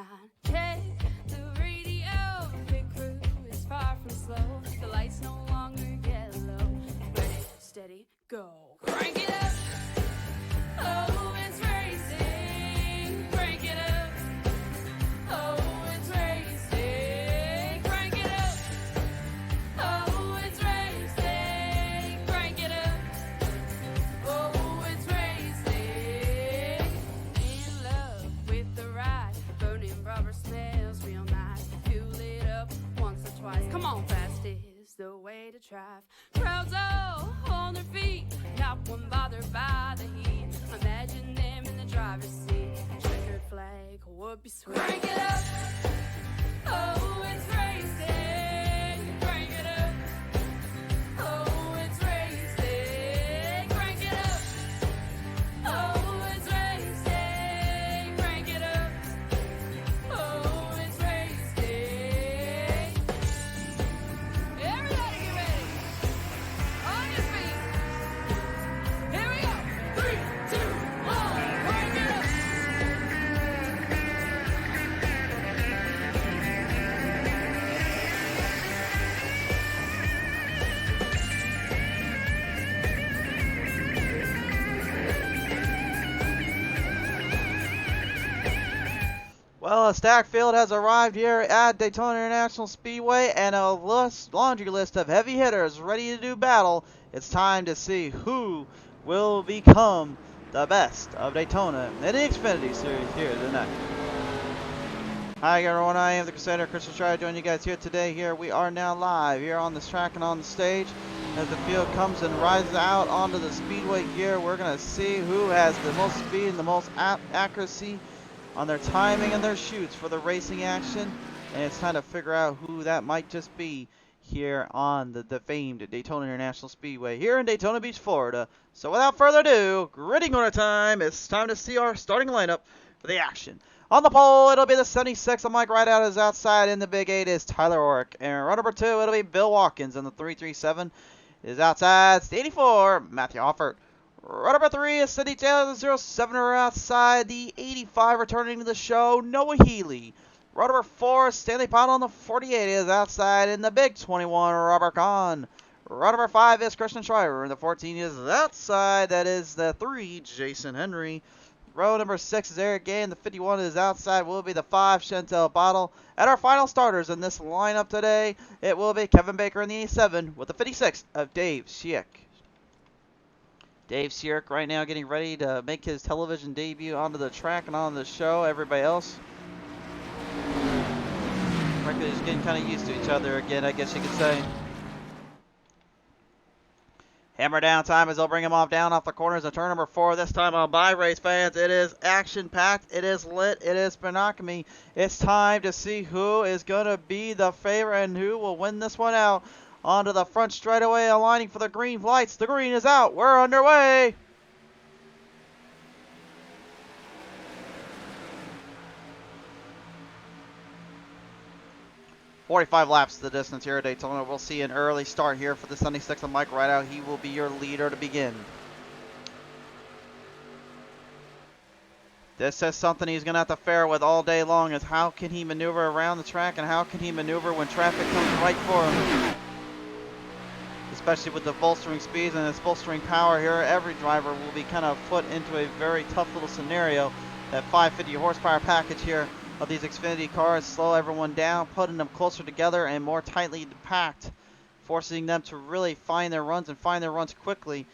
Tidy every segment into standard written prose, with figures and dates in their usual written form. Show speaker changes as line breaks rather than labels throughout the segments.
behind. Check the radio, pit crew is far from slow. The lights no longer yellow. Ready, steady, go. Crank it up. Oh, it's racing. Crank it up. Oh, it's racing. Crank it up. Oh, it's racing. Crank it up. Oh, it's racing. In love with the ride. Burning rubber smells real nice. Fuel it up once or twice. Come on, fast is the way to drive. Crowds all on their feet. Not one bothered by the heat. Imagine them in the driver's seat. Checkered flag would be sweet. Crank it up. Oh, it's racing. Crank it up. Oh, it's racing. Crank it up. Oh, it's racing. Crank it up. Oh, it's racing. Everybody get ready. On your feet. Here we go. 3, 2, 1. Crank it up.
Well, a stacked field has arrived here at Daytona International Speedway, and a laundry list of heavy hitters ready to do battle. It's time to see who will become the best of Daytona in the Xfinity Series here tonight. Hi everyone, I am the Crusader, Christian Strider, joining you guys here today. Here we are now live here on this track and on the stage. As the field comes and rises out onto the speedway here, we're going to see who has the most speed and the most accuracy on their timing and their shoots for the racing action, and it's time to figure out who that might just be here on the famed Daytona International Speedway here in Daytona Beach, Florida. So without further ado, gritting order time. It's time to see our starting lineup for the action. On the pole, it'll be the 76. On Mike Rideout is outside. In the Big 8 is Tyler Orrick. And run number 2, it'll be Bill Watkins. And the 337 is outside. It's the 84, Matthew Hoffert. Run number 3 is Cindy Taylor. The 07 are outside. The 85 returning to the show, Noah Healy. Run number 4, Stanley Powell on the 48 is outside. In the Big 21, Robert Kahn. Run number 5 is Christian Schreiber. And the 14 is outside. That is the 3, Jason Henry. Row number 6 is Eric Gay. And the 51 is outside. Will be the 5, Chantel Bottle. And our final starters in this lineup today, it will be Kevin Baker in the 87 with the 56 of Dave Schick. Dave Schick right now getting ready to make his television debut onto the track and on the show. Everybody else, frankly, just getting kind of used to each other again, I guess you could say. Hammer down time as they'll bring him down off the corners of turn number 4. This time on by race fans. It is action-packed. It is lit. It is monogamy. It's time to see who is going to be the favorite and who will win this one out. Onto the front straightaway, aligning for the green lights. The green is out. We're underway. "45 laps the distance here at Daytona. We'll see an early start here for the 76 of Mike Rideout. He will be your leader to begin. This is something he's going to have to fare with all day long, is how can he maneuver around the track and how can he maneuver when traffic comes right for him. Especially with the bolstering speeds and this bolstering power here, every driver will be kind of put into a very tough little scenario. That 550 horsepower package here of these Xfinity cars slow everyone down, putting them closer together and more tightly packed, forcing them to really find their runs and find their runs quickly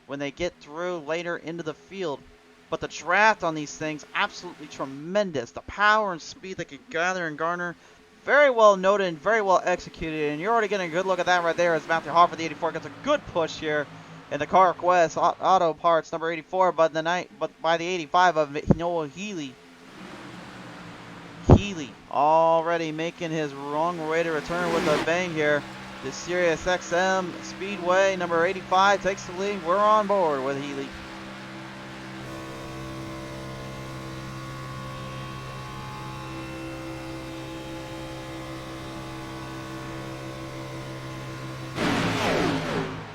when they get through later into the field. But the draft on these things, absolutely tremendous. The power and speed they can gather and garner, very well noted and very well executed. And you're already getting a good look at that right there as Matthew Hoffert, the 84, gets a good push here in the Car Quest Auto Parts number 84, but by the 85 of Noah Healy. Healy already making his wrong way to return with a bang here. The Sirius XM Speedway number 85 takes the lead. We're on board with Healy.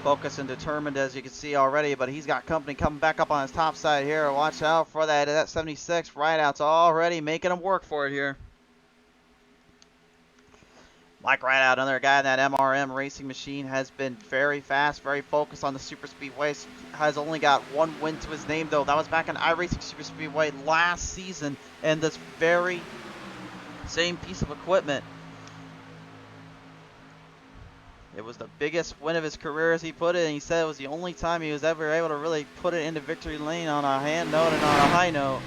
Focused and determined, as you can see already, but he's got company coming back up on his top side here. Watch out for that. That 76 Rideout's already making him work for it here. Mike Rideout, another guy in that MRM racing machine, has been very fast, very focused on the super speedways. Has only got one win to his name, though. That was back in iRacing Super Speedway last season, and this very same piece of equipment. It was the biggest win of his career, as he put it, and he said it was the only time he was ever able to really put it into victory lane on a hand note and on a high note.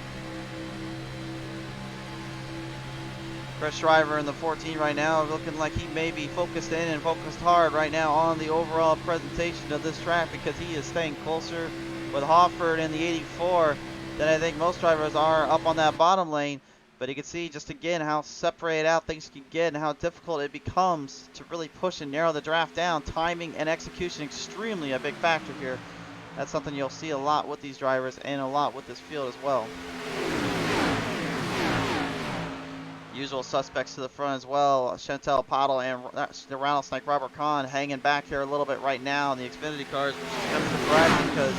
Chris Shriver in the 14 right now, looking like he may be focused in and focused hard right now on the overall presentation of this track, because he is staying closer with Hofford in the 84 than I think most drivers are up on that bottom lane. But you can see just again how separated out things can get and how difficult it becomes to really push and narrow the draft down. Timing and execution extremely a big factor here. That's something you'll see a lot with these drivers and a lot with this field as well. Usual suspects to the front as well. Chantel Pottle and the rattlesnake Robert Kahn hanging back here a little bit right now in the Xfinity cars, which is kind of surprising because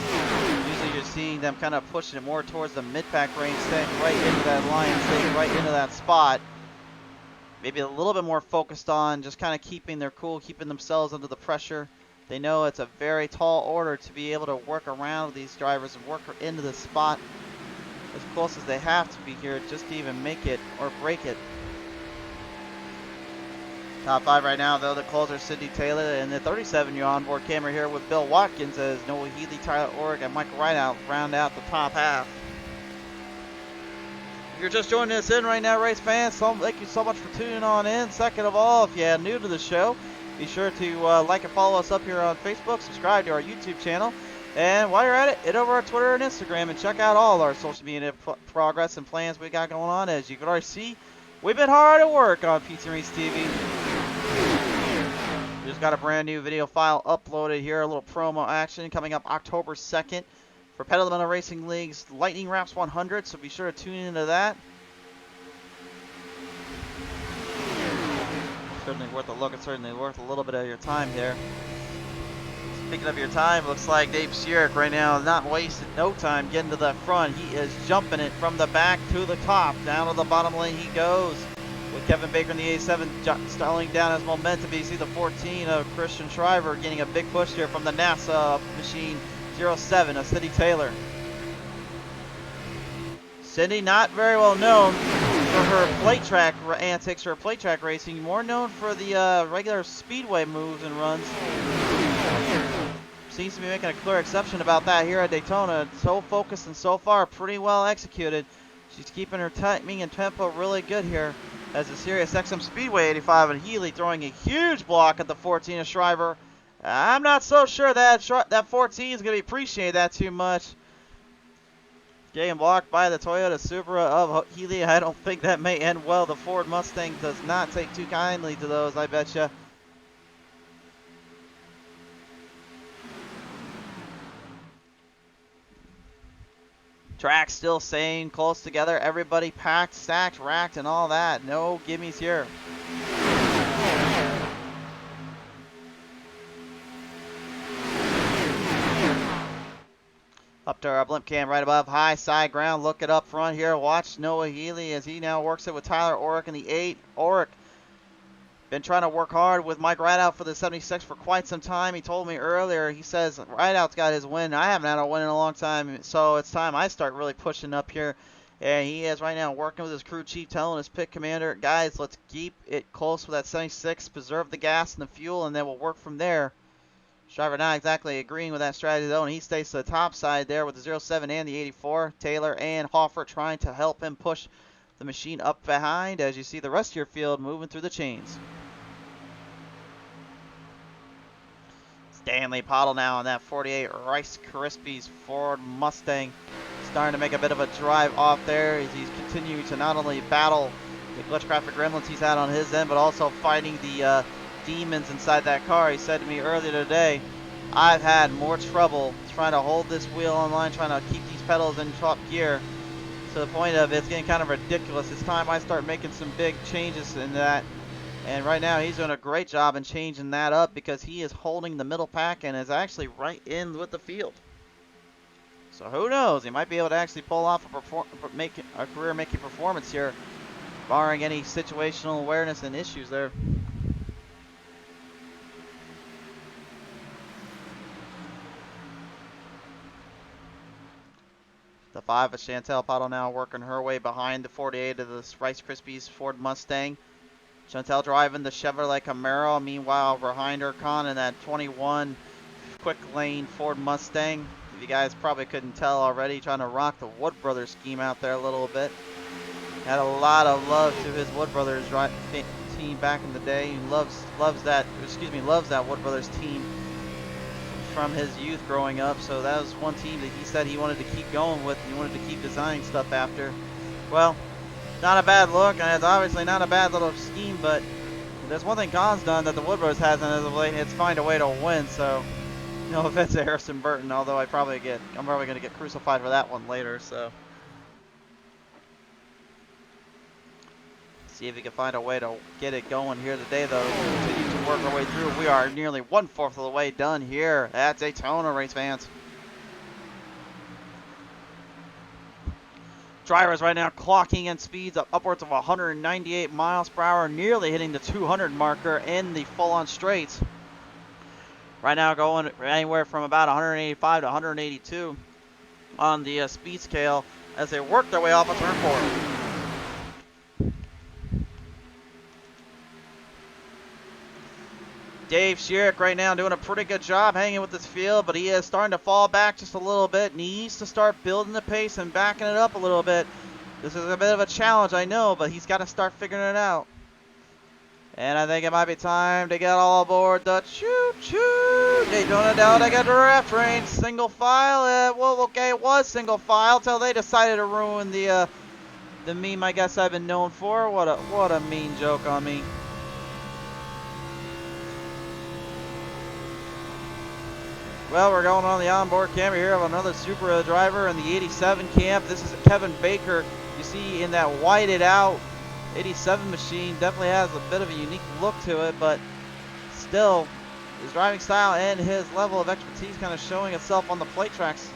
usually you're seeing them kind of pushing it more towards the mid-pack range, staying right into that line, staying right into that spot. Maybe a little bit more focused on just kind of keeping their cool, keeping themselves under the pressure. They know it's a very tall order to be able to work around these drivers and work into the spot as close as they have to be here just to even make it or break it. Top 5 right now, though, the closer Sydney Taylor and the 37-year onboard camera here with Bill Watkins as Noah Healy, Tyler Orrick, and Michael Rideout round out the top half. If you're just joining us in right now, race fans, thank you so much for tuning on in. Second of all, if you're new to the show, be sure to like and follow us up here on Facebook, subscribe to our YouTube channel, and while you're at it, hit over our Twitter and Instagram and check out all our social media progress and plans we got going on. As you can already see, we've been hard at work on PTM Racing TV. We just got a brand new video file uploaded here, a little promo action coming up October 2nd for Petaluma Racing League's Lightning Wraps 100, so be sure to tune into that. Certainly worth a look, and certainly worth a little bit of your time here. Speaking of your time, looks like Dave Sierrick right now not wasting no time getting to the front. He is jumping it from the back to the top. Down to the bottom lane he goes. With Kevin Baker in the 87 stalling down his momentum. You see the 14 of Christian Shriver getting a big push here from the NASA machine 07 of Cindy Taylor. Cindy, not very well known for her plate track antics or plate track racing, more known for the regular speedway moves and runs. Seems to be making a clear exception about that here at Daytona. So focused and so far pretty well executed. She's keeping her timing and tempo really good here as the Sirius XM Speedway 85 and Healy throwing a huge block at the 14 of Shriver. I'm not so sure that 14 is going to appreciate that too much. Getting blocked by the Toyota Supra of Healy. I don't think that may end well. The Ford Mustang does not take too kindly to those, I betcha. Track still staying close together. Everybody packed, stacked, racked, and all that. No gimmies here. Up to our blimp cam right above. High side ground. Look it up front here. Watch Noah Healy as he now works it with Tyler Orrick in the 8. Orrick been trying to work hard with Mike Rideout for the 76 for quite some time. He told me earlier, he says Rideout's got his win. I haven't had a win in a long time, so it's time I start really pushing up here. And he is right now working with his crew chief, telling his pit commander, guys, let's keep it close with that 76, preserve the gas and the fuel, and then we'll work from there. Shriver not exactly agreeing with that strategy, though, and he stays to the top side there with the 07 and the 84. Taylor and Hoffer trying to help him push the machine up behind as you see the rest of your field moving through the chains. Stanley Pottle now on that 48 Rice Krispies Ford Mustang, starting to make a bit of a drive off there as he's continuing to not only battle the glitchcraft gremlins he's had on his end, but also fighting the demons inside that car. He said to me earlier today, I've had more trouble trying to hold this wheel on line, trying to keep these pedals in top gear, to the point of it's getting kind of ridiculous. It's time I start making some big changes in that. And right now he's doing a great job in changing that up because he is holding the middle pack and is actually right in with the field. So who knows? He might be able to actually pull off a career-making performance here, barring any situational awareness and issues there. The 5 of Chantel Paddle now working her way behind the 48 of the Rice Krispies Ford Mustang. Chantel driving the Chevrolet Camaro. Meanwhile, behind her, Con in that 21 quick lane Ford Mustang. If you guys probably couldn't tell already, trying to rock the Wood Brothers scheme out there a little bit. Had a lot of love to his Wood Brothers team back in the day. He loves that Wood Brothers team from his youth growing up. So that was one team that he said he wanted to keep going with. He wanted to keep designing stuff after. Well, not a bad look, and it's obviously not a bad little scheme, but there's one thing Con's done that the Wood Brothers hasn't as of late, and it's find a way to win. So no offense to Harrison Burton, although I'm probably going to get crucified for that one later. So see if we can find a way to get it going here today, though. Continue to work our way through. We are nearly 1/4 of the way done here at Daytona, race fans. Drivers right now clocking in speeds of upwards of 198 miles per hour, nearly hitting the 200 marker in the full-on straights. Right now going anywhere from about 185 to 182 on the speed scale as they work their way off of turn 4. Dave Schierick right now doing a pretty good job hanging with this field, but he is starting to fall back just a little bit. Needs to start building the pace and backing it up a little bit. This is a bit of a challenge, I know, but he's got to start figuring it out. And I think it might be time to get all aboard the choo-choo. Daytona Talladega draft range, single file. Well, okay, it was single file till they decided to ruin the meme I guess I've been known for. What a mean joke on me. Well, we're going on the onboard camera here of another Supra driver in the 87 camp. This is Kevin Baker. You see in that whited out 87 machine, definitely has a bit of a unique look to it, but still his driving style and his level of expertise kind of showing itself on the plate tracks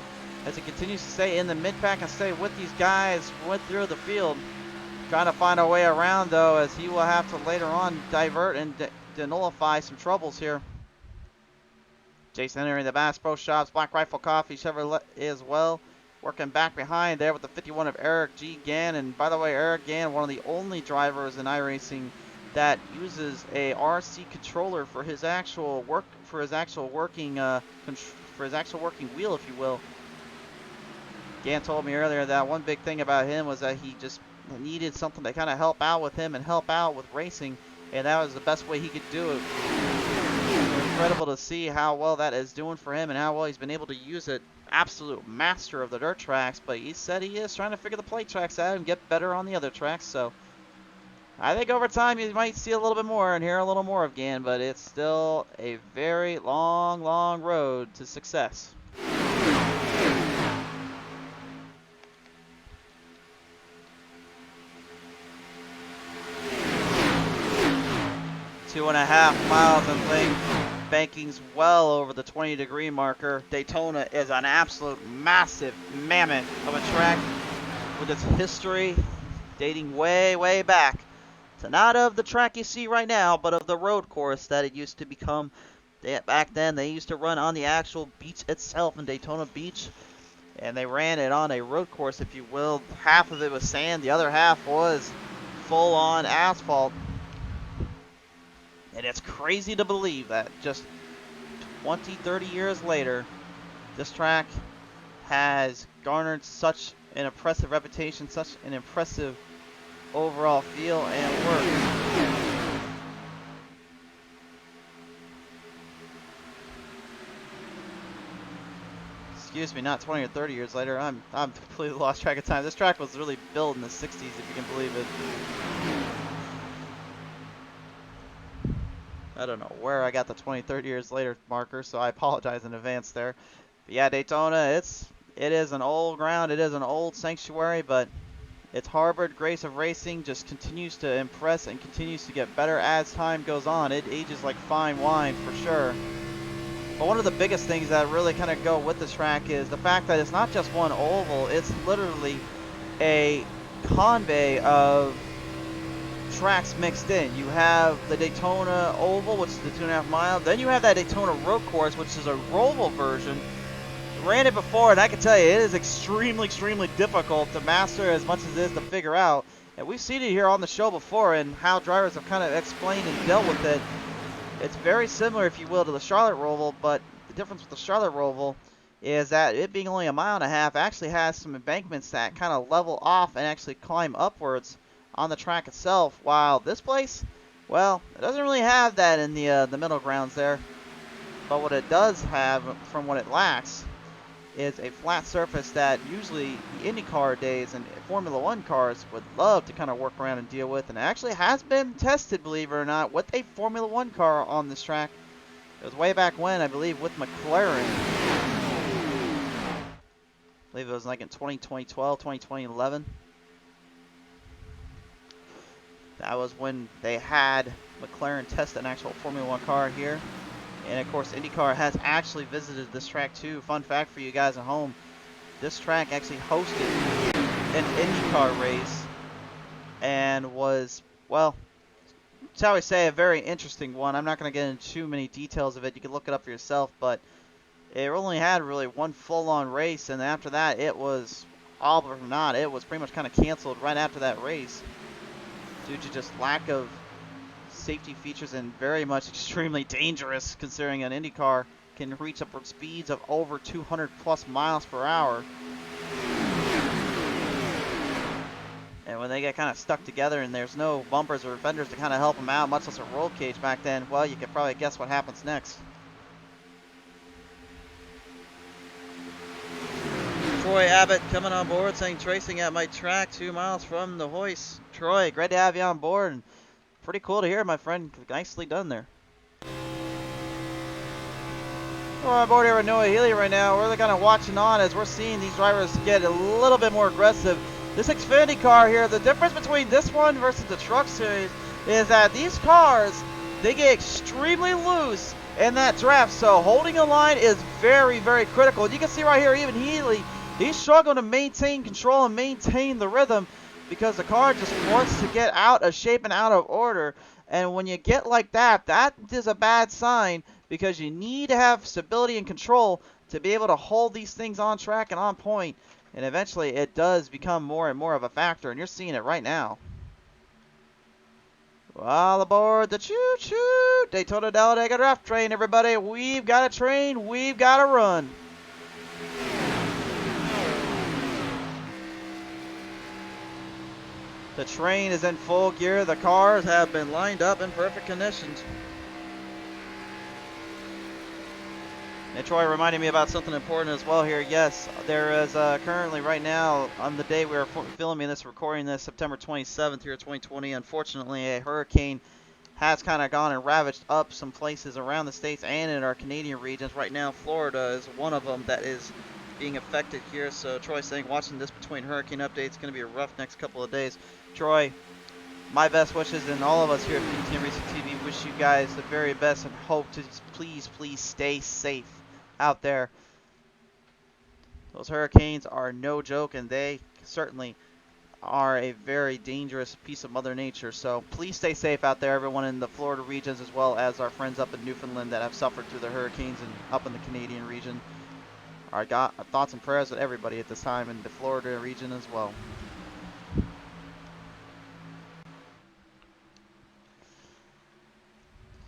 as he continues to stay in the mid-pack and stay with these guys went through the field. Trying to find a way around, though, as he will have to later on divert and nullify some troubles here. Jason entering the Bass Pro Shops, Black Rifle Coffee, Chevrolet as well. Working back behind there with the 51 of Eric G. Gann. And by the way, Eric Gann, one of the only drivers in iRacing that uses a RC controller for his actual working wheel, if you will. Gann told me earlier that one big thing about him was that he just needed something to kind of help out with him and help out with racing, and that was the best way he could do it. Incredible to see how well that is doing for him and how well he's been able to use it. Absolute master of the dirt tracks, but he said he is trying to figure the plate tracks out and get better on the other tracks. So I think over time you might see a little bit more and hear a little more of Gann, but it's still a very long, long road to success. Two and a half miles in length. Banking's well over the 20-degree marker. Daytona is an absolute massive mammoth of a track with its history dating way, way back to not of the track you see right now, but of the road course that it used to become. Back then, they used to run on the actual beach itself in Daytona Beach, and they ran it on a road course, if you will. Half of it was sand, the other half was full-on asphalt. And it's crazy to believe that just 20, 30 years later, this track has garnered such an impressive reputation, such an impressive overall feel and work. Excuse me, not 20 or 30 years later. I'm completely lost track of time. This track was really built in the 60s, if you can believe it. I don't know where I got the 20, 30 years later marker, so I apologize in advance there. But yeah, Daytona, it is an old ground, it is an old sanctuary, but its harbored grace of racing just continues to impress and continues to get better as time goes on. It ages like fine wine for sure. But one of the biggest things that really kind of go with this track is the fact that it's not just one oval, it's literally a convey of tracks mixed in. You have the Daytona Oval, which is the 2.5 mile. Then you have that Daytona Road Course, which is a roval version. Ran it before, and I can tell you, it is extremely, extremely difficult to master as much as it is to figure out. And we've seen it here on the show before and how drivers have kind of explained and dealt with it. It's very similar, if you will, to the Charlotte Roval, but the difference with the Charlotte Roval is that it being only 1.5 miles actually has some embankments that kind of level off and actually climb upwards on the track itself, while this place, well, it doesn't really have that in the middle grounds there. But what it does have, from what it lacks, is a flat surface that usually the IndyCar days and Formula One cars would love to kind of work around and deal with, and it actually has been tested, believe it or not, with a Formula One car on this track. It was way back when, I believe, with McLaren. I believe it was like in 2012, 2011. That was when they had McLaren test an actual Formula One car here. And of course, IndyCar has actually visited this track too. Fun fact for you guys at home, this track actually hosted an IndyCar race and was, well, shall we say, a very interesting one. I'm not going to get into too many details of it. You can look it up for yourself, but it only had really one full-on race, and after that, it was all but not. It was pretty much kind of canceled right after that race due to just lack of safety features and very much extremely dangerous, considering an Indy car can reach upward speeds of over 200 plus miles per hour. And when they get kind of stuck together and there's no bumpers or fenders to kind of help them out, much less a roll cage back then, well, you can probably guess what happens next. Troy Abbott coming on board saying tracing at my track 2 miles from the hoist. Troy, great to have you on board. And pretty cool to hear, my friend. Nicely done there. We're on board here with Noah Healy right now. We're kind of watching on as we're seeing these drivers get a little bit more aggressive. This Xfinity car here, the difference between this one versus the Truck Series is that these cars, they get extremely loose in that draft. So holding a line is very, very critical. You can see right here, even Healy, he's struggling to maintain control and maintain the rhythm, because the car just wants to get out of shape and out of order. And when you get like that, that is a bad sign, because you need to have stability and control to be able to hold these things on track and on point. And eventually it does become more and more of a factor, and you're seeing it right now. All aboard the choo-choo Daytona Talladega draft train, everybody. We've got a train, we've got to run. The train is in full gear. The cars have been lined up in perfect conditions. And Troy reminded me about something important as well here. Yes, there is currently right now, on the day we are filming this, recording this, September 27th here, 2020, unfortunately a hurricane has kind of gone and ravaged up some places around the states and in our Canadian regions. Right now, Florida is one of them that is being affected here. So Troy's saying watching this between hurricane updates, going to be a rough next couple of days. Troy, my best wishes, and all of us here at PTM Racing TV wish you guys the very best and hope to please stay safe out there. Those hurricanes are no joke, and they certainly are a very dangerous piece of Mother Nature. So please stay safe out there, everyone in the Florida regions, as well as our friends up in Newfoundland that have suffered through the hurricanes, and up in the Canadian region. Our thoughts and prayers with everybody at this time in the Florida region as well.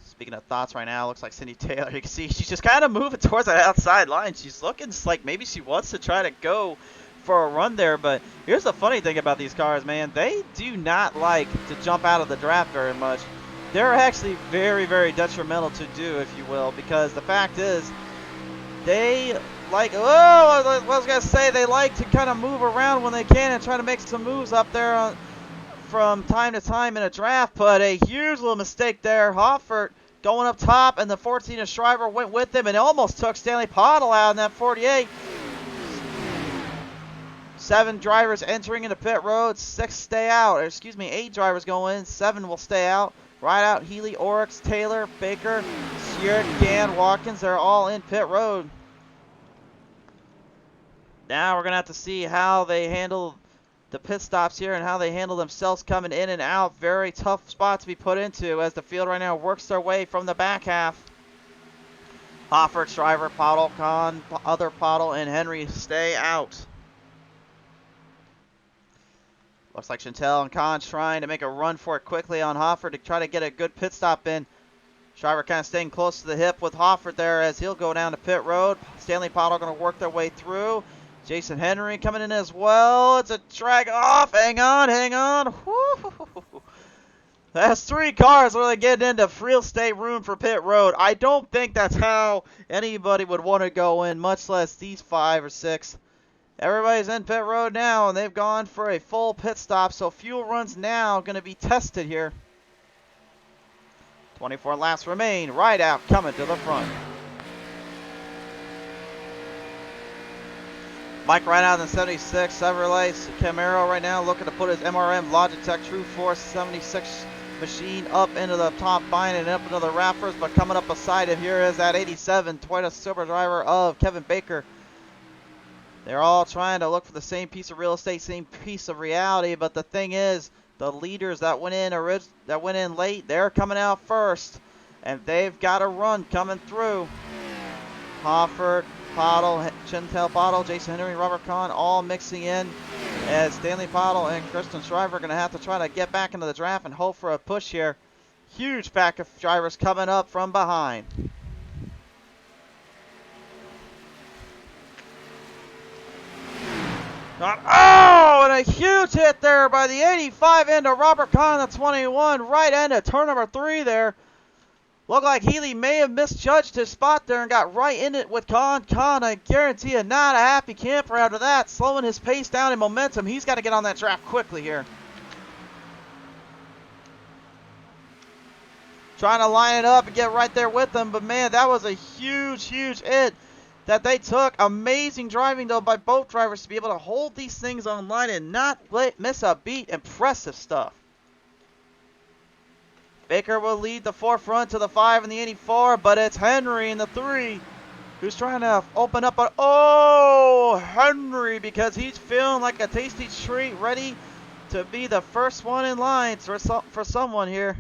Speaking of thoughts right now, looks like Cindy Taylor, you can see she's just kind of moving towards that outside line. She's looking like maybe she wants to try to go for a run there. But here's the funny thing about these cars, man. They do not like to jump out of the draft very much. They're actually very, very detrimental to do, if you will, because the fact is they like, I was going to say, they like to kind of move around when they can and try to make some moves up there from time to time in a draft. But a huge little mistake there. Hoffert going up top, and the 14 of Shriver went with him and almost took Stanley Pottle out in that 48. 7 drivers entering into pit road, 6 stay out. Or excuse me, 8 drivers go in, 7 will stay out. Right out, Healy, Oryx, Taylor, Baker, Stewart, Gann, Watkins, they're all in pit road. Now we're going to have to see how they handle the pit stops here and how they handle themselves coming in and out. Very tough spot to be put into as the field right now works their way from the back half. Hoffert, Shriver, Pottle, Kahn, other Pottle, and Henry stay out. Looks like Chantel and Kahn trying to make a run for it quickly on Hoffert to try to get a good pit stop in. Shriver kind of staying close to the hip with Hoffert there as he'll go down to pit road. Stanley Pottle going to work their way through. Jason Henry coming in as well. It's a drag off. Hang on, hang on. Woo. That's 3 cars really getting into real estate room for pit road. I don't think that's how anybody would want to go in, much less these 5 or 6. Everybody's in pit road now, and they've gone for a full pit stop, so fuel runs now going to be tested here. 24 laps remain. Right out, coming to the front. Mike right out in the 76 Chevrolet Camaro right now looking to put his MRM Logitech True Force 76 machine up into the top bind and up into the rafters, but coming up beside him here is that 87 Toyota Super Driver of Kevin Baker. They're all trying to look for the same piece of real estate, same piece of reality, but the thing is, the leaders that went in late, they're coming out first, and they've got a run coming through. Hoffert, Pottle, Chantel Pottle, Jason Henry, Robert Kahn, all mixing in as Stanley Pottle and Kristen Shriver are going to have to try to get back into the draft and hope for a push here. Huge pack of drivers coming up from behind. Oh, and a huge hit there by the 85 into Robert Kahn, the 21, right into turn number 3 there. Looked like Healy may have misjudged his spot there and got right in it with Kahn. Kahn, I guarantee you, not a happy camper out of that, slowing his pace down in momentum. He's got to get on that draft quickly here. Trying to line it up and get right there with them, but man, that was a huge, huge hit that they took. Amazing driving, though, by both drivers to be able to hold these things online and not miss a beat. Impressive stuff. Baker will lead the forefront to the 5 and the 84, but it's Henry in the 3 who's trying to open up a... Oh, Henry, because he's feeling like a tasty treat, ready to be the first one in line for someone here.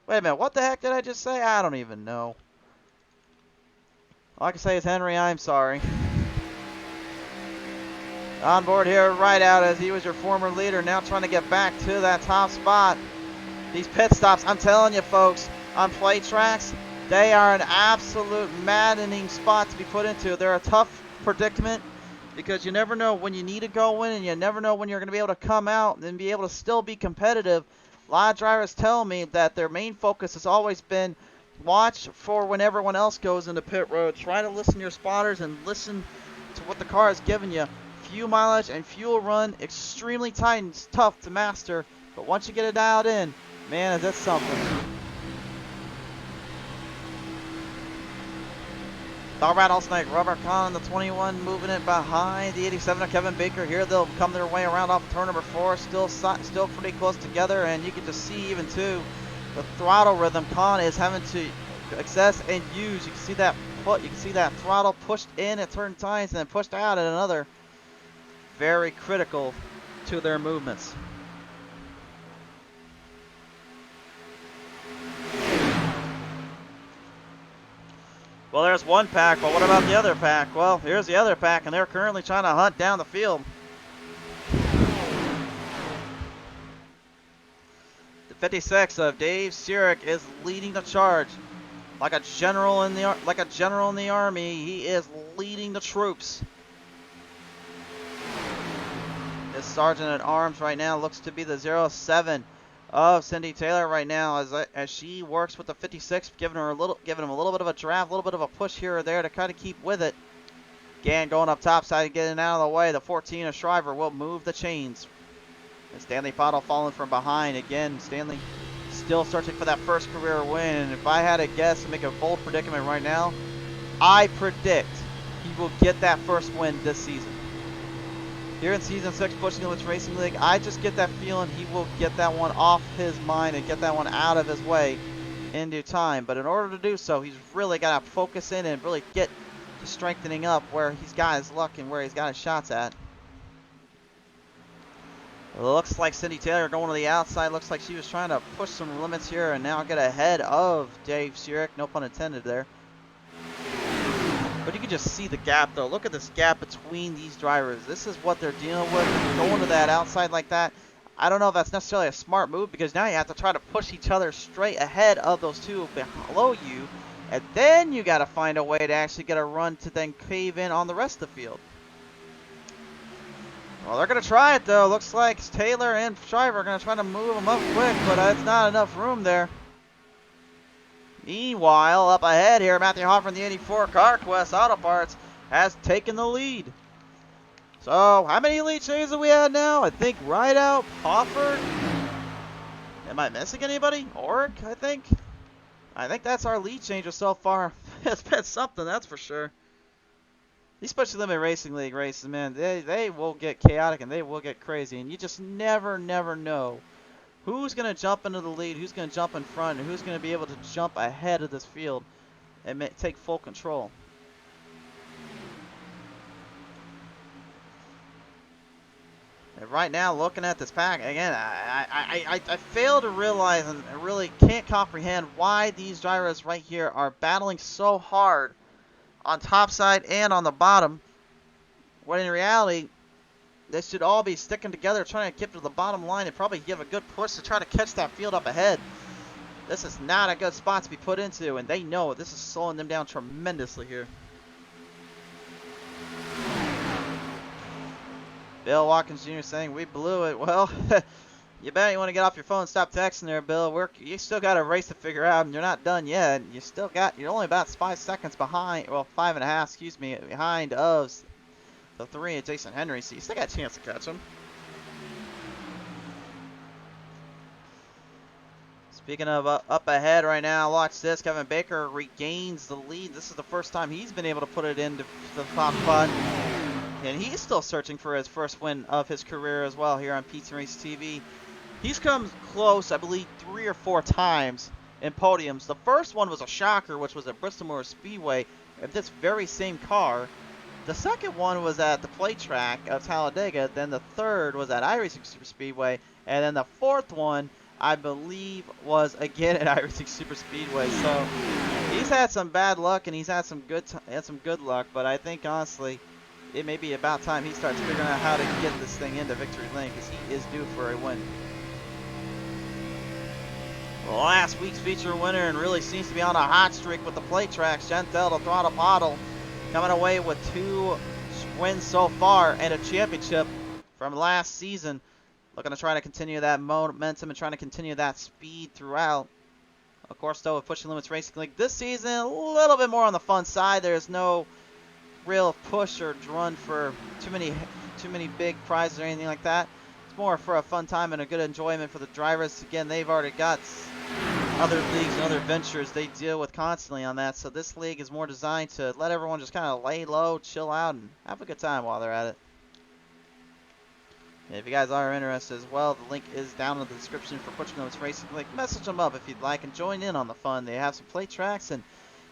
Wait a minute, what the heck did I just say? I don't even know. All I can say is, Henry, I'm sorry. On board here, right out as he was your former leader, now trying to get back to that top spot. These pit stops, I'm telling you folks, on plate tracks, they are an absolute maddening spot to be put into. They're a tough predicament because you never know when you need to go in and you never know when you're going to be able to come out and be able to still be competitive. A lot of drivers tell me that their main focus has always been watch for when everyone else goes into pit road. Try to listen to your spotters and listen to what the car is giving you. Fuel mileage and fuel run, extremely tight and tough to master. But once you get it dialed in, man, is that something. All right, Rattlesnake, Robert Kahn, the 21, moving it behind the 87 of Kevin Baker. Here they'll come their way around off turn number 4. Still pretty close together, and you can just see even too the throttle rhythm Kahn is having to access and use. You can see that throttle pushed in at certain times and then pushed out at another. Very critical to their movements. Well, there's one pack, but what about the other pack? Well, here's the other pack, and they're currently trying to hunt down the field. The 56 of Dave Sirik is leading the charge. Like a general in the army, he is leading the troops. This sergeant at arms right now looks to be the 07 of Cindy Taylor right now as she works with the 56, giving him a little bit of a draft, a little bit of a push here or there to kind of keep with it. Gann going up top side and getting out of the way. The 14 of Shriver will move the chains. And Stanley Pottle falling from behind again. Stanley still searching for that first career win. And if I had to guess and make a bold predicament right now, I predict he will get that first win this season. here in Season 6 Pushing Limits Racing League. I just get that feeling he will get that one off his mind and get that one out of his way in due time. But in order to do so, he's really got to focus in and really get to strengthening up where he's got his luck and where he's got his shots at. It looks like Cindy Taylor going to the outside. Looks like she was trying to push some limits here and now get ahead of Dave Shurik. No pun intended there. But you can just see the gap, though. Look at this gap between these drivers. This is what they're dealing with. Going to that outside like that, I don't know if that's necessarily a smart move, because now you have to try to push each other straight ahead of those two below you. And then you got to find a way to actually get a run to then cave in on the rest of the field. Well, they're going to try it, though. Looks like Taylor and Shriver are going to try to move them up quick, but it's not enough room there. Meanwhile, up ahead here, Matthew Hoffer in the 84 CarQuest Auto Parts has taken the lead. So, how many lead changes do we have now? I think Rideout, Hoffer. Am I missing anybody? Oric, I think. I think that's our lead changer so far. It's been something, that's for sure. These Special Limited Racing League races, man, they will get chaotic and they will get crazy. And you just never know who's going to jump into the lead, who's going to jump in front, and who's going to be able to jump ahead of this field and take full control. And right now, looking at this pack, again, I fail to realize and I really can't comprehend why these drivers right here are battling so hard on top side and on the bottom, when in reality, they should all be sticking together, trying to get to the bottom line and probably give a good push to try to catch that field up ahead. This is not a good spot to be put into, and they know it. This is slowing them down tremendously here. Bill Watkins Jr. saying, we blew it. Well, you bet you want to get off your phone and stop texting there, Bill. You still got a race to figure out, and you're not done yet. You're only about 5 seconds behind, well, 5.5, excuse me, behind of the 3 of Jason Henry, so you still got a chance to catch him. Speaking of up ahead right now, watch this. Kevin Baker regains the lead. This is the first time he's been able to put it into the top spot. And he's still searching for his first win of his career as well here on PTM Racing TV. He's come close, I believe, 3 or 4 times in podiums. The first one was a shocker, which was at Bristol Motor Speedway at this very same car. The second one was at the play track of Talladega. Then the third was at iRacing Super Speedway. And then the fourth one, I believe, was again at iRacing Super Speedway. So he's had some bad luck and he's had some good luck. But I think, honestly, it may be about time he starts figuring out how to get this thing into victory lane, because he is due for a win. Last week's feature winner and really seems to be on a hot streak with the plate tracks. Chantel the Throttle Bottle coming away with 2 wins so far and a championship from last season. Looking to try to continue that momentum and trying to continue that speed throughout. Of course, though, with Pushing Limits Racing League this season, a little bit more on the fun side. There's no real push or run for too many big prizes or anything like that. It's more for a fun time and a good enjoyment for the drivers. Again, they've already got other leagues and other ventures they deal with constantly on that, so this league is more designed to let everyone just kind of lay low, chill out, and have a good time while they're at it. And if you guys are interested as well, the link is down in the description for Pushing Limits Racing League. Message them up if you'd like and join in on the fun. They have some plate tracks and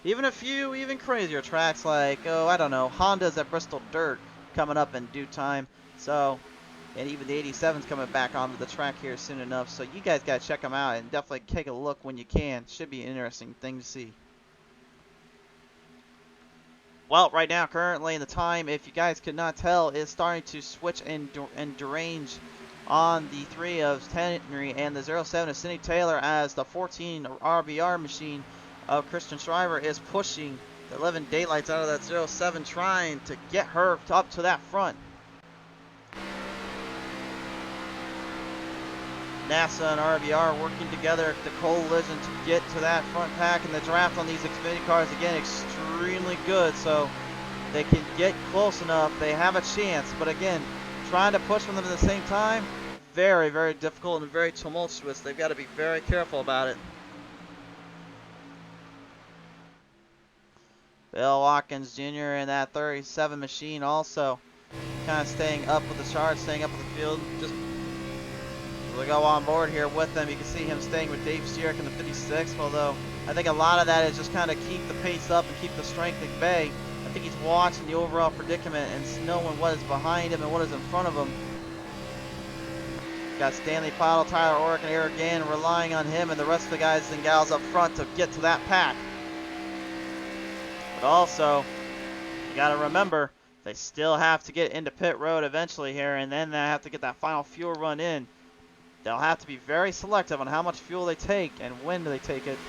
even a few even crazier tracks like, oh, I don't know, Honda's at Bristol Dirt coming up in due time. So, and even the 87's coming back onto the track here soon enough. So you guys got to check them out and definitely take a look when you can. Should be an interesting thing to see. Well, right now, currently, the time, if you guys could not tell, is starting to switch and derange on the 3 of Henry and the 07 of Cindy Taylor, as the 14 RBR machine of Christian Shriver is pushing the 11 daylights out of that 07, trying to get her up to that front. NASA and RBR working together, the coalition, to get to that front pack, and the draft on these Xfinity cars, again, extremely good, so they can get close enough. They have a chance, but again, trying to push from them at the same time, very, very difficult and very tumultuous. They've got to be very careful about it. Bill Watkins Jr. in that 37 machine also kind of staying up with the charge, staying up with the field. Just we'll go on board here with them. You can see him staying with Dave Steerick in the 56, although I think a lot of that is just kind of keep the pace up and keep the strength at bay. I think he's watching the overall predicament and knowing what is behind him and what is in front of him. Got Stanley Pottle, Tyler Orrick, and Eric Gann relying on him and the rest of the guys and gals up front to get to that pack. But also, you got to remember, they still have to get into pit road eventually here, and then they have to get that final fuel run in. They'll have to be very selective on how much fuel they take and when do they take it.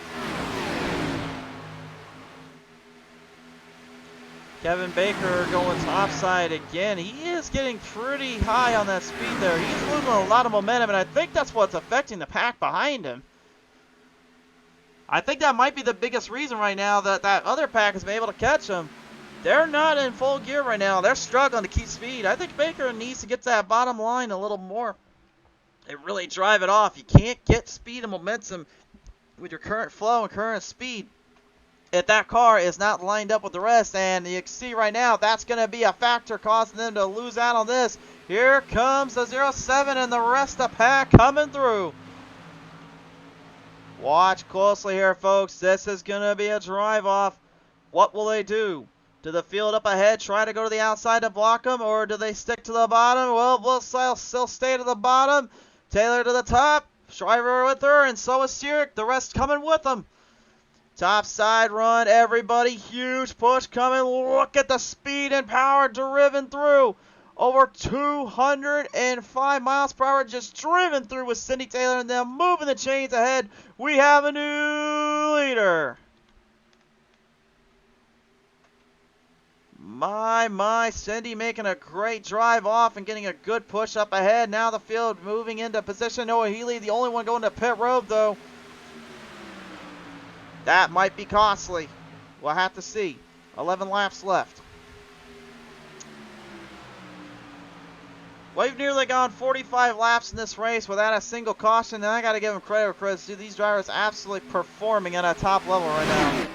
Kevin Baker going topside again. He is getting pretty high on that speed there. He's losing a lot of momentum, and I think that's what's affecting the pack behind him. I think that might be the biggest reason right now that that other pack has been able to catch him. They're not in full gear right now. They're struggling to keep speed. I think Baker needs to get to that bottom line a little more and really drive it off. You can't get speed and momentum with your current flow and current speed if that car is not lined up with the rest, and you can see right now that's going to be a factor causing them to lose out on this. Here comes the 07 and the rest of the pack coming through. Watch closely here, folks. This is going to be a drive-off. What will they do? Do the field up ahead try to go to the outside to block them, or do they stick to the bottom? Well, we'll still stay to the bottom. Taylor to the top. Shriver with her, and so is Steerick. The rest coming with them. Top side run, everybody. Huge push coming. Look at the speed and power driven through. Over 205 miles per hour just driven through with Cindy Taylor, and then moving the chains ahead. We have a new leader. My, Cindy making a great drive off and getting a good push up ahead. Now the field moving into position. Noah Healy, the only one going to pit road, though. That might be costly. We'll have to see. 11 laps left. We've nearly gone 45 laps in this race without a single caution, and I got to give them credit for credit. These drivers absolutely performing at a top level right now.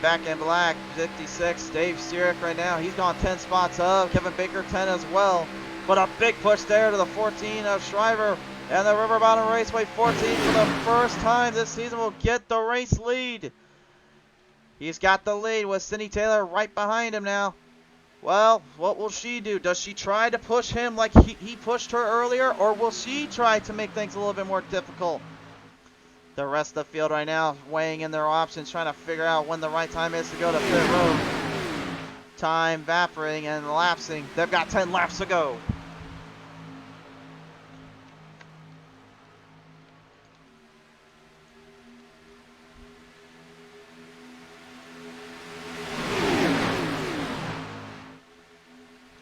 Back in black, 56, Dave Steerick right now. He's gone 10 spots up. Kevin Baker 10 as well. But a big push there to the 14 of Shriver. And the River Bottom Raceway 14 for the first time this season will get the race lead. He's got the lead with Cindy Taylor right behind him now. Well, what will she do? Does she try to push him like he pushed her earlier, or will she try to make things a little bit more difficult? The rest of the field right now weighing in their options, trying to figure out when the right time is to go to pit road. Time evaporating and lapsing. They've got 10 laps to go.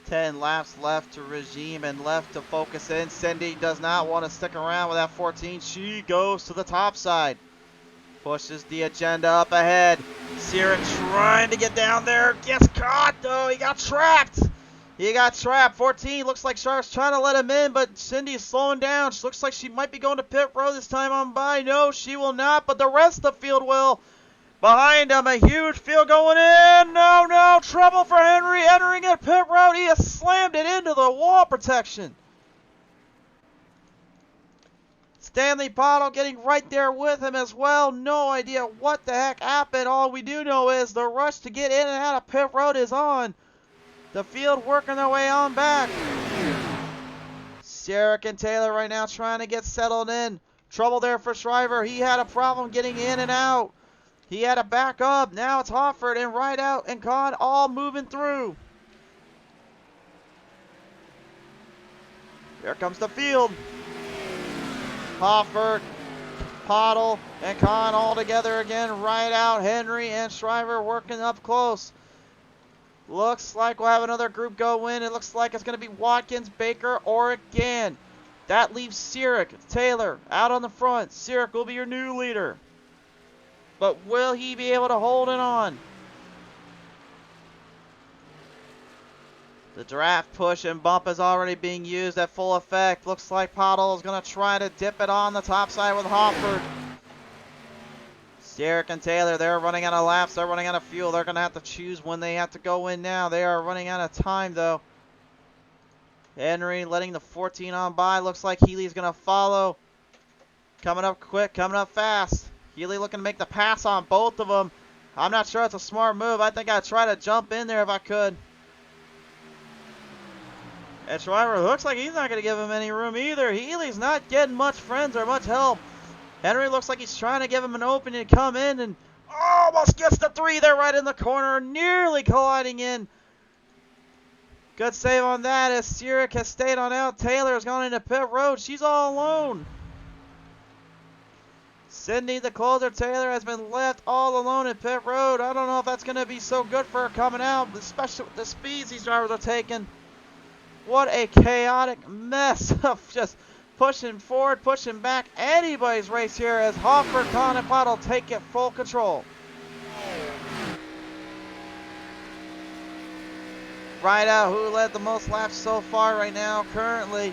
Ten laps left to regime and left to focus in. Cindy does not want to stick around with that 14. She goes to the top side. Pushes the agenda up ahead. Steerick trying to get down there. Gets caught though. He got trapped. 14 looks like Sharp's trying to let him in, but Cindy's slowing down. She looks like she might be going to pit road this time on by. No, she will not, but the rest of the field will. Behind him, a huge field going in. No, trouble for Henry entering at pit road. He has slammed it into the wall protection. Stanley Pottle getting right there with him as well. No idea what the heck happened. All we do know is the rush to get in and out of pit road is on. The field working their way on back. Steerick and Taylor right now trying to get settled in. Trouble there for Shriver. He had a problem getting in and out. He had to back up. Now it's Hofford and Rideout and Kahn all moving through. Here comes the field. Hofford, Pottle, and Kahn all together again. Rideout, Henry, and Shriver working up close. Looks like we'll have another group go in. It looks like it's going to be Watkins, Baker, Orrick, Gann. That leaves Steerick, Taylor out on the front. Steerick will be your new leader. But will he be able to hold it on? The draft push and bump is already being used at full effect. Looks like Pottle is going to try to dip it on the top side with Hofford. Derek and Taylor, they're running out of laps. They're running out of fuel. They're going to have to choose when they have to go in now. They are running out of time, though. Henry letting the 14 on by. Looks like Healy's going to follow. Coming up quick, coming up fast. Healy looking to make the pass on both of them. I'm not sure it's a smart move. I think I'd try to jump in there if I could. And Schreiber looks like he's not going to give him any room either. Healy's not getting much friends or much help. Henry looks like he's trying to give him an opening to come in and almost gets the 3 there right in the corner, nearly colliding in. Good save on that as Sirik has stayed on out. Taylor has gone into pit road. She's all alone. Sydney, the closer, Taylor, has been left all alone in pit road. I don't know if that's going to be so good for her coming out, especially with the speeds these drivers are taking. What a chaotic mess of just pushing forward, pushing back. Anybody's race here as Hofford, Kahn, and Pottle take it full control. Right out, who led the most laps so far right now, currently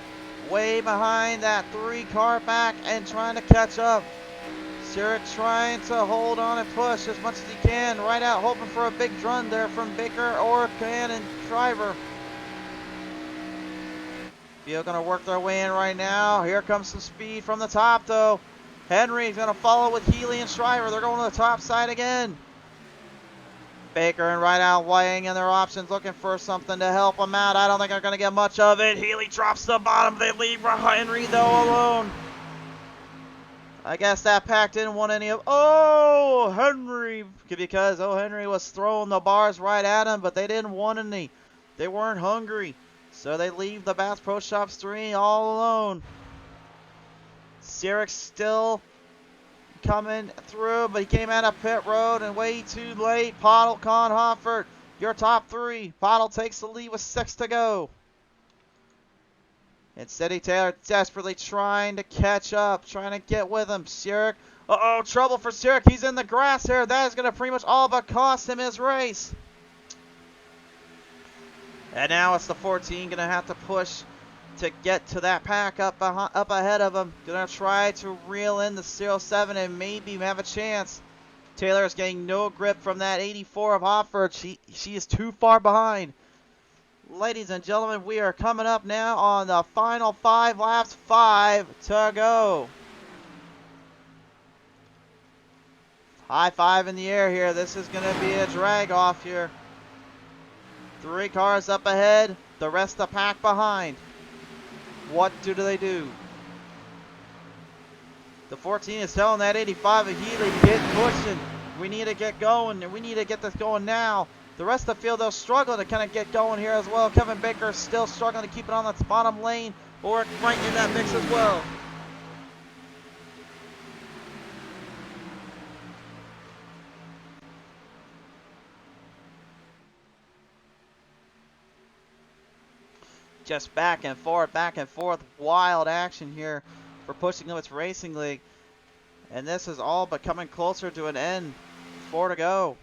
way behind that 3-car back and trying to catch up. Sirik trying to hold on and push as much as he can. Right out, hoping for a big run there from Baker or Can and Shriver. Field going to work their way in right now. Here comes some speed from the top, though. Henry's going to follow with Healy and Shriver. They're going to the top side again. Baker and right out weighing in their options, looking for something to help them out. I don't think they're going to get much of it. Healy drops to the bottom. They leave Henry, though, alone. I guess that pack didn't want any of... Oh, Henry! Because Henry was throwing the bars right at him, but they didn't want any. They weren't hungry. So they leave the Bass Pro Shops 3 all alone. Sirik still coming through, but he came out of pit road and way too late. Pottle, Kahn, Hoffert, your top 3. Pottle takes the lead with 6 to go. And Steady Taylor desperately trying to catch up, trying to get with him. Sirik, trouble for Sirik. He's in the grass here. That is going to pretty much all but cost him his race. And now it's the 14 going to have to push to get to that pack up ahead of him. Going to try to reel in the 07 and maybe have a chance. Taylor is getting no grip from that 84 of Hofford. She is too far behind. Ladies and gentlemen, we are coming up now on the final 5 laps. 5 to go. High 5 in the air here. This is going to be a drag off here. 3 cars up ahead, the rest of the pack behind. What do they do? The 14 is telling that 85 of Healy, get pushing. We need to get going, and we need to get this going now. The rest of the field, they'll struggle to kind of get going here as well. Kevin Baker is still struggling to keep it on the bottom lane, or right in that mix as well. Just back and forth, wild action here for Pushing Limits Racing League. And this is all but coming closer to an end. 4 to go.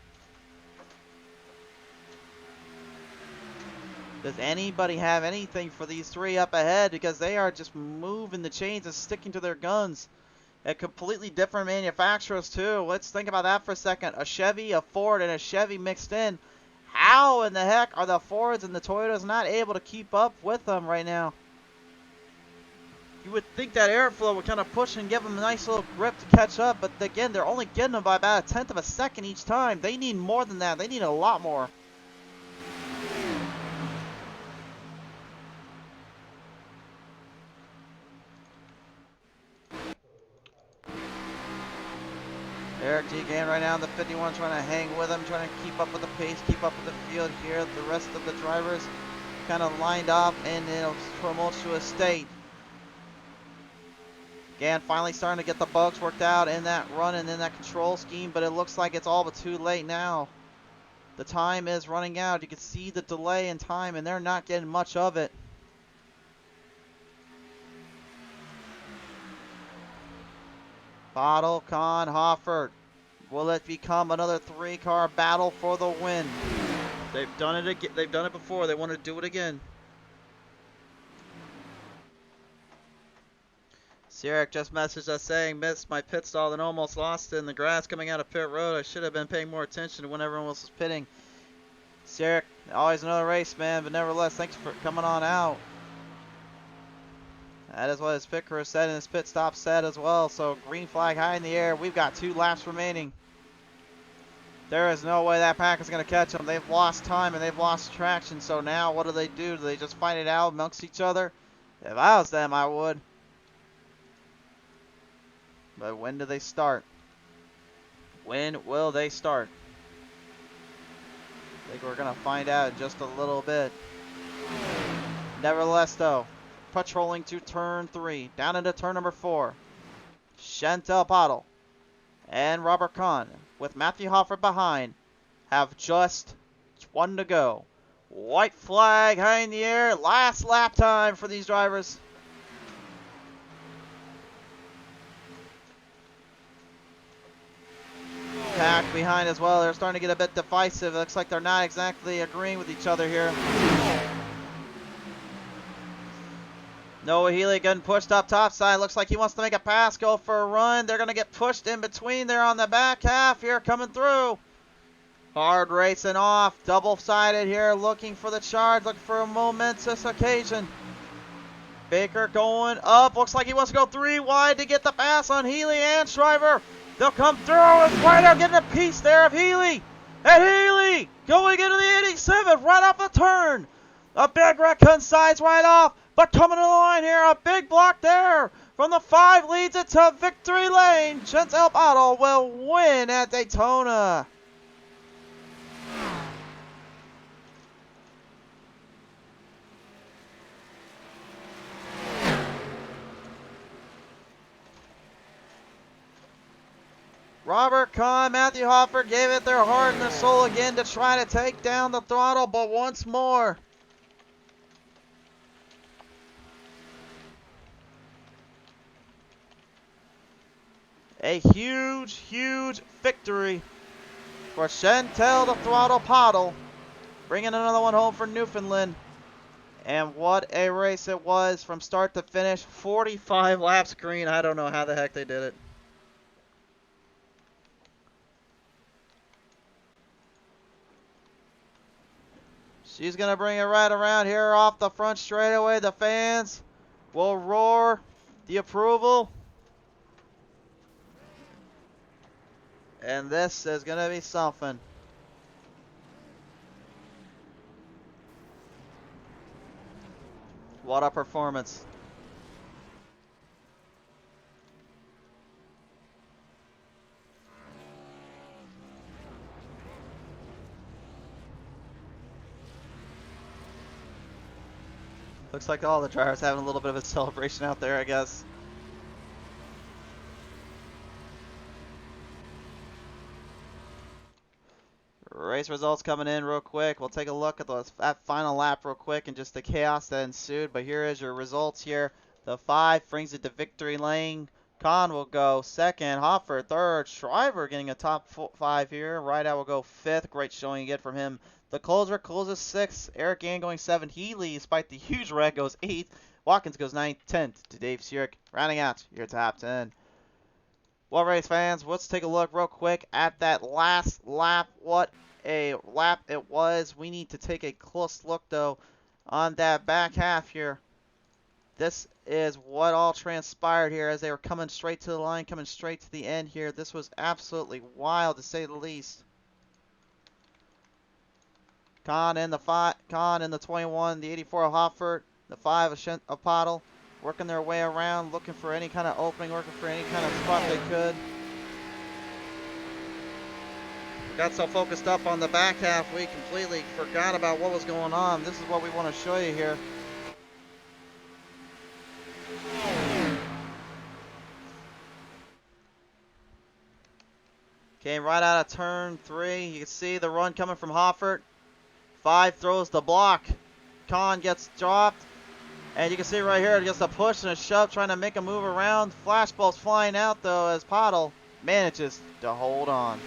Does anybody have anything for these 3 up ahead? Because they are just moving the chains and sticking to their guns. At completely different manufacturers too. Let's think about that for a second. A Chevy, a Ford, and a Chevy mixed in. How in the heck are the Fords and the Toyotas not able to keep up with them right now? You would think that airflow would kind of push and give them a nice little grip to catch up, but again, they're only getting them by about 1/10 of a second each time. They need more than that. They need a lot more. Eric Deegan right now in the 51 trying to hang with him, trying to keep up with the pace, keep up with the field here. The rest of the drivers kind of lined up in a tumultuous state. Again, finally starting to get the bugs worked out in that run and in that control scheme, but it looks like it's all but too late now. The time is running out. You can see the delay in time, and they're not getting much of it. Bottle, Kahn, Hoffert. Will it become another 3-car battle for the win? They've done it again. They've done it before. They want to do it again. Sierra just messaged us saying, missed my pit stall and almost lost it in the grass coming out of pit road. I should have been paying more attention to when everyone else was pitting. Sierra, always another race, man, but nevertheless, thanks for coming on out. That is what his pit crew said and his pit stop said as well. So green flag high in the air. We've got 2 laps remaining. There is no way that pack is going to catch them. They've lost time and they've lost traction. So now what do? Do they just fight it out amongst each other? If I was them, I would. But when do they start? When will they start? I think we're going to find out in just a little bit. Nevertheless, though, patrolling to turn 3, down into turn number 4. Chantel Pottle and Robert Kahn, with Matthew Hoffer behind, have just 1 to go. White flag high in the air. Last lap time for these drivers. Pack behind as well. They're starting to get a bit divisive. It looks like they're not exactly agreeing with each other here. Noah Healy getting pushed up top side. Looks like he wants to make a pass, go for a run. They're going to get pushed in between there on the back half here, coming through. Hard racing off, double-sided here, looking for the charge, looking for a momentous occasion. Baker going up. Looks like he wants to go 3 wide to get the pass on Healy and Shriver. They'll come through. It's right out, getting a piece there of Healy. And Healy going into the 87 right off the turn. A big wreck coincides right off. But coming to the line here, a big block there from the 5 leads it to victory lane. Chantel Pottle will win at Daytona. Robert Kahn, Matthew Hoffer gave it their heart and their soul again to try to take down the throttle, but once more, a huge, huge victory for Chantel the Throttle Pottle, bringing another one home for Newfoundland. And what a race it was from start to finish. 45 laps green. I don't know how the heck they did it. She's going to bring it right around here off the front straightaway. The fans will roar the approval. And this is going to be something. What a performance. Looks like all the drivers having a little bit of a celebration out there, I guess. Race results coming in real quick. We'll take a look at that final lap real quick and just the chaos that ensued. But here is your results here. The 5 brings it to victory lane. Kahn will go 2nd. Hoffer 3rd. Shriver getting a top 5 here. Rideout will go 5th. Great showing again from him. The closer closes 6th. Eric Gann going 7th. Healy, despite the huge wreck, goes 8th. Watkins goes 9th. 10th to Dave Sierk. Rounding out your top 10. Well, race fans, let's take a look real quick at that last lap. What a lap it was. We need to take a close look, though, on that back half here. This is what all transpired here as they were coming straight to the line, coming straight to the end here. This was absolutely wild, to say the least. Kahn in the 21, the 84 of Hoffert, the 5 of Pottle, working their way around, looking for any kind of opening, working for any kind of spot they could. We got so focused up on the back half, we completely forgot about what was going on. This is what we want to show you here. Came right out of turn 3. You can see the run coming from Hoffert. 5 throws the block. Kahn gets dropped. And you can see right here, just a push and a shove, trying to make a move around. Flashballs flying out, though, as Pottle manages to hold on.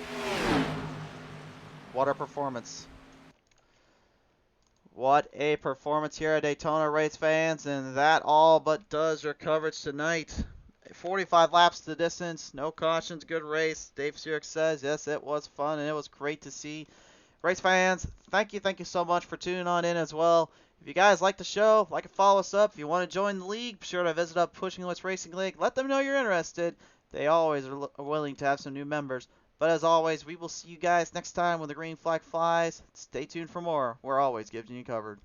What a performance. What a performance here at Daytona, race fans. And that all but does your coverage tonight 45 laps to the distance, no cautions, good race. Dave Stewart says, yes, it was fun and it was great to see. Race fans, thank you so much for tuning on in as well. If you guys like the show, like and follow us up. If you want to join the league, be sure to visit up Pushing Limits Racing League. Let them know you're interested. They always are willing to have some new members. But as always, we will see you guys next time when the green flag flies. Stay tuned for more. We're always giving you covered.